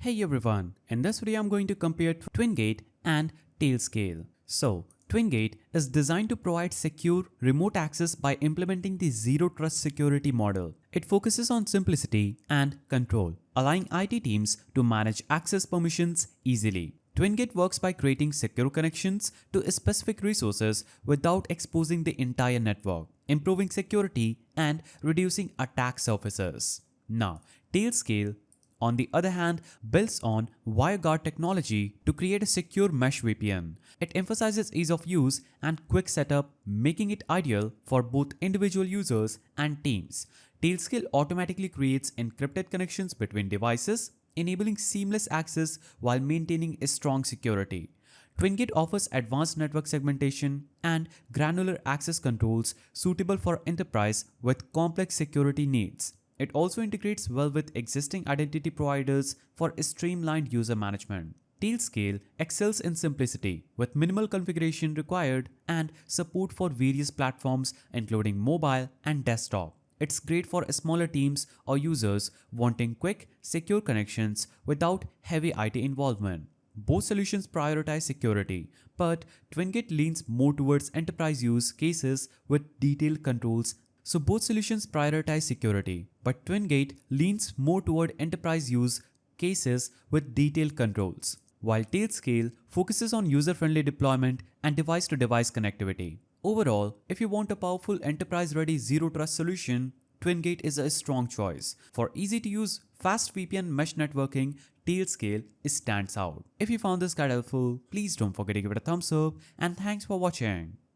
Hey everyone, in this video I'm going to compare Twingate and Tailscale. So, Twingate is designed to provide secure remote access by implementing the Zero Trust security model. It focuses on simplicity and control, allowing IT teams to manage access permissions easily. Twingate works by creating secure connections to specific resources without exposing the entire network, improving security and reducing attack surfaces. Now, Tailscale on the other hand, builds on WireGuard technology to create a secure mesh VPN. It emphasizes ease of use and quick setup, making it ideal for both individual users and teams. Tailscale automatically creates encrypted connections between devices, enabling seamless access while maintaining a strong security. Twingate offers advanced network segmentation and granular access controls suitable for enterprise with complex security needs. It also integrates well with existing identity providers for streamlined user management. Tailscale excels in simplicity with minimal configuration required and support for various platforms including mobile and desktop. It's great for smaller teams or users wanting quick, secure connections without heavy IT involvement. Both solutions prioritize security, but Twingate leans more towards enterprise use cases with detailed controls. So both solutions prioritize security, but Twingate leans more toward enterprise use cases with detailed controls, while Tailscale focuses on user-friendly deployment and device-to-device connectivity. Overall, if you want a powerful enterprise-ready zero-trust solution, Twingate is a strong choice. For easy-to-use, fast VPN mesh networking, Tailscale stands out. If you found this guide helpful, please don't forget to give it a thumbs up and thanks for watching.